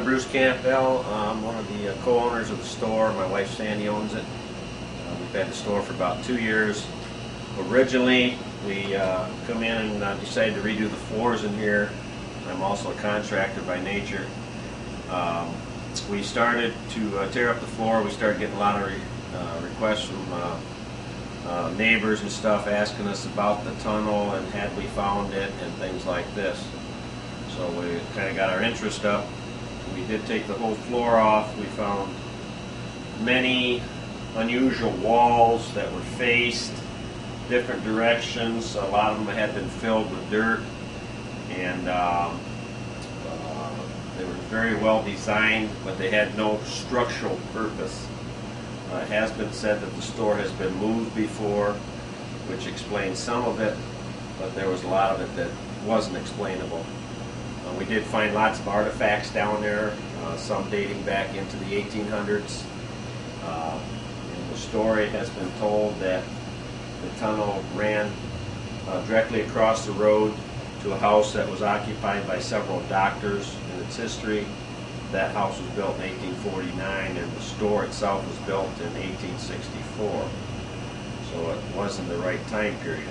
Bruce Campbell. I'm one of the co-owners of the store. My wife Sandy owns it. We've had the store for about 2 years. Originally, we come in and decided to redo the floors in here. I'm also a contractor by nature. We started to tear up the floor. We started getting a lot of requests from neighbors and stuff asking us about the tunnel and had we found it and things like this. So we kind of got our interest up. We did take the whole floor off. We found many unusual walls that were faced different directions. A lot of them had been filled with dirt, and they were very well designed, but they had no structural purpose. It has been said that the store has been moved before, which explains some of it, but there was a lot of it that wasn't explainable. We did find lots of artifacts down there, some dating back into the 1800s. And the story has been told that the tunnel ran directly across the road to a house that was occupied by several doctors in its history. That house was built in 1849, and the store itself was built in 1864. So it wasn't the right time period.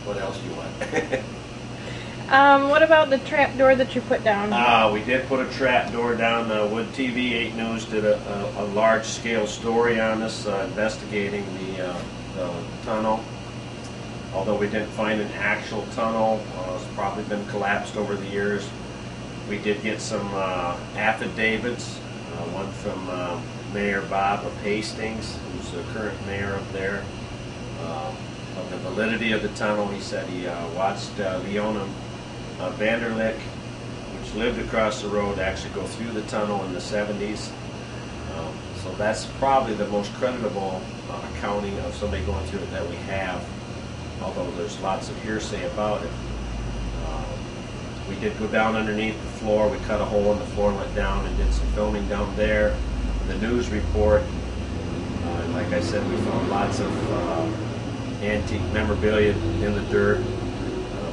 What else do you want? What about the trap door that you put down? We did put a trap door down. Wood TV 8 News did a large-scale story on this, investigating the tunnel. Although we didn't find an actual tunnel, it's probably been collapsed over the years. We did get some affidavits, one from Mayor Bob of Hastings, who's the current mayor up there, of the validity of the tunnel. He said he watched Leona Vanderlick, which lived across the road, actually go through the tunnel in the 70s. So that's probably the most creditable accounting of somebody going through it that we have, although there's lots of hearsay about it. We did go down underneath the floor. We cut a hole in the floor and went down and did some filming down there. The news report, like I said, we found lots of antique memorabilia in the dirt.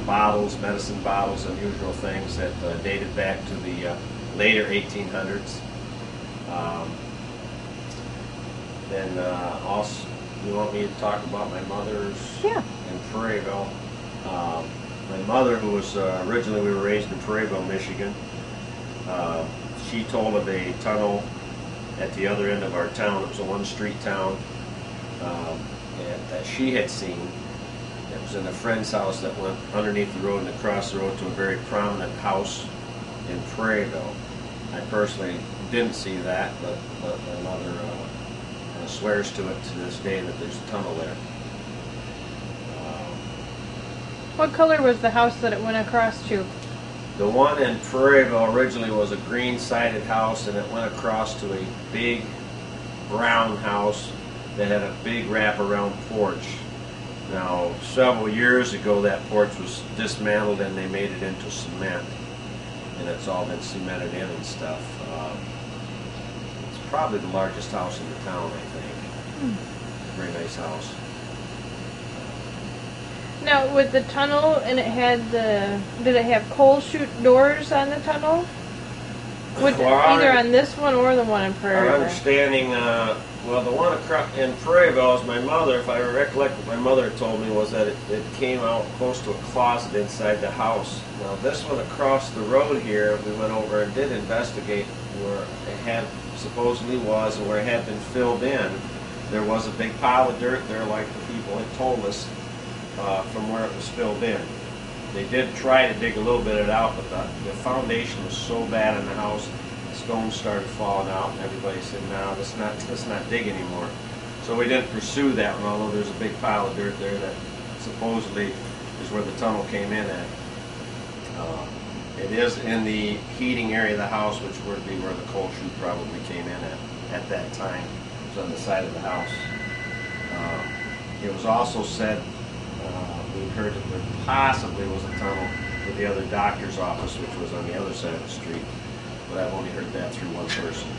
Bottles, medicine bottles, unusual things that dated back to the later 1800s. Then also, you want me to talk about my mother's Yeah. in Prairieville. My mother, who was originally, we were raised in Prairieville, Michigan. She told of a tunnel at the other end of our town. It was a one-street town, that she had seen. It was in a friend's house that went underneath the road and across the road to a very prominent house in Prairieville. I personally didn't see that, but my mother swears to it to this day that there's a tunnel there. What color was the house that it went across to? The one in Prairieville originally was a green-sided house, and it went across to a big brown house that had a big wraparound porch. Now, several years ago, that porch was dismantled and they made it into cement, and it's all been cemented in and stuff. It's probably the largest house in the town, I think. Very nice house. Now, with the tunnel, and it had did it have coal chute doors on the tunnel? Either on this one or the one in Prairieville? Our understanding, well, the one in Prairieville, is my mother, if I recollect what my mother told me, was that it came out close to a closet inside the house. Now, this one across the road here, we went over and did investigate where it had supposedly was, and where it had been filled in. There was a big pile of dirt there, like the people had told us, from where it was filled in. They did try to dig a little bit of it out, but the foundation was so bad in the house, the stones started falling out, and everybody said, no, let's not dig anymore. So we didn't pursue that one, although there's a big pile of dirt there that supposedly is where the tunnel came in at. It is in the heating area of the house, which would be where the coal chute probably came in at that time. It was on the side of the house. It was also said, we heard that there possibly was a tunnel to the other doctor's office, which was on the other side of the street. But I've only heard that through one person.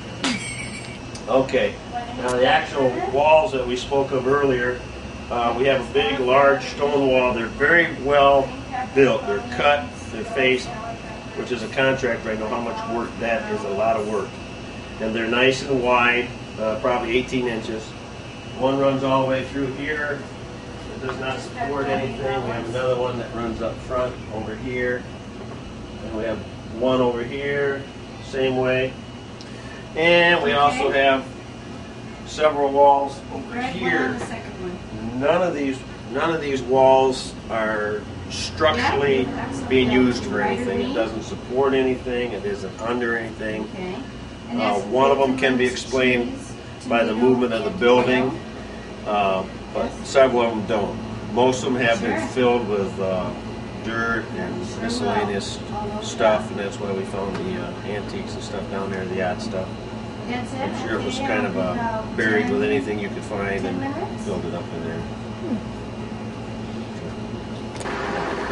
Okay, now the actual walls that we spoke of earlier, we have a big, large stone wall. They're very well built. They're cut, they're faced. which is a contractor. I know how much work that is, a lot of work. And they're nice and wide, probably 18 inches. One runs all the way through here. It does not support anything. We have another one that runs up front over here. And we have one over here, same way. And we also have several walls over here. None of these walls are structurally being used for anything. It doesn't support anything. It isn't under anything. One of them can be explained by the movement of the building, but several of them don't. Most of them have been filled with dirt and miscellaneous stuff, and that's why we found the antiques and stuff down there, the odd stuff. I'm sure it was kind of buried with anything you could find and filled it up in there.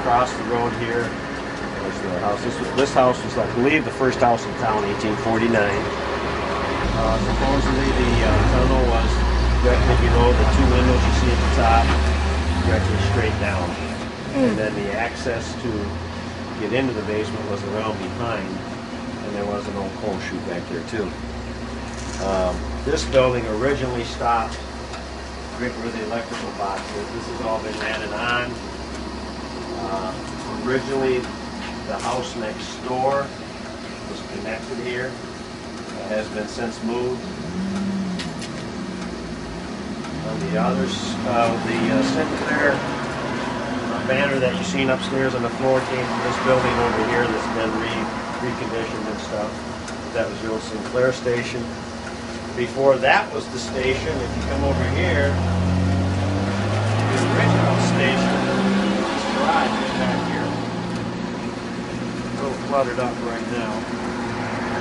Across the road here was the house. This house was, I believe, the first house in town, 1849. Supposedly the tunnel was directly below the two windows you see at the top, directly straight down. And then the access to get into the basement was around behind, and there was an old coal chute back there too. This building originally stopped right where the electrical box is. This has all been added on. Originally, the house next door was connected here. It has been since moved. On the others, the Sinclair banner that you've seen upstairs on the floor came from this building over here that's been reconditioned and stuff. That was the old Sinclair station. Before that was the station. If you come over here, the original station, this garage is back here. A little cluttered up right now.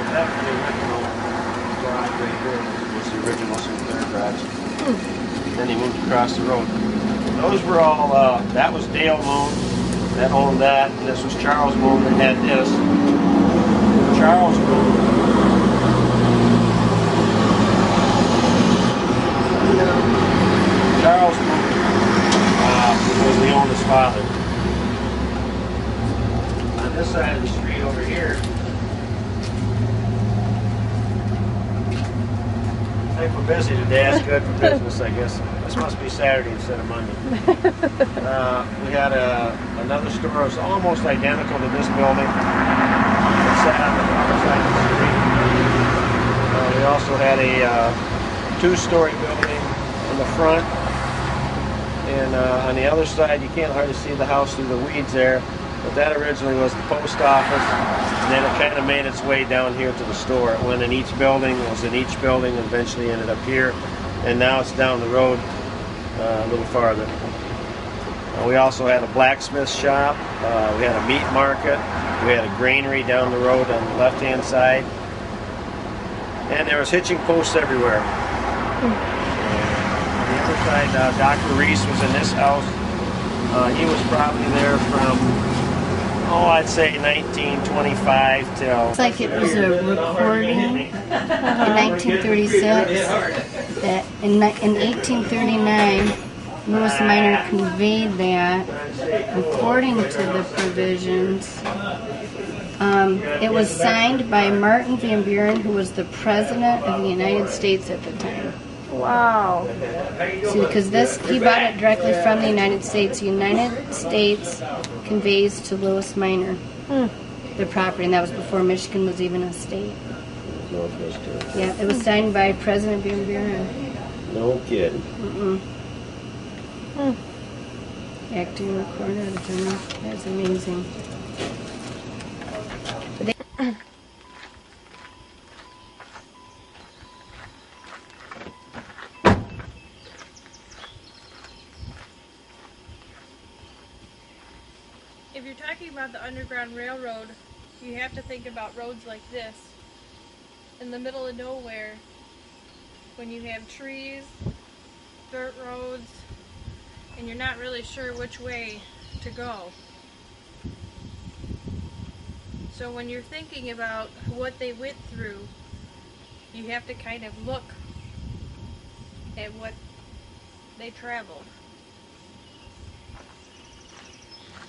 That's the original garage right here. Was the original Sinclair garage. Then he moved across the road. Those were all, that was Dale Moon that owned that, and this was Charles Moon that had this. Charles Moon. Charles Moon was the owner's father. On this side of the street over here, I think we're busy today. That's good for business, I guess. This must be Saturday instead of Monday. We had another store that was almost identical to this building. It sat on the other side of the street. We also had a two-story building in the front. And on the other side, you can't hardly see the house through the weeds there. But that originally was the post office. And then it kind of made its way down here to the store. It went in each building, it was in each building, and eventually ended up here. And now it's down the road a little farther. We also had a blacksmith shop. We had a meat market. We had a granary down the road on the left-hand side. And there was hitching posts everywhere. On the other side, Dr. Reese was in this house. He was probably there from, I'd say 1925 till... Looks like it was a recording in 1936 that in 1839 Lewis Minor conveyed that according to the provisions. It was signed by Martin Van Buren, who was the President of the United States at the time. Wow. See, because he bought it directly from the United States. The United States conveys to Lewis Minor the property, and that was before Michigan was even a state. Yeah, it was signed by President Van Buren. No kidding. Acting recorder, General. That's amazing. If you're talking about the Underground Railroad, you have to think about roads like this. In the middle of nowhere, when you have trees, dirt roads, and you're not really sure which way to go. So when you're thinking about what they went through, you have to kind of look at what they traveled.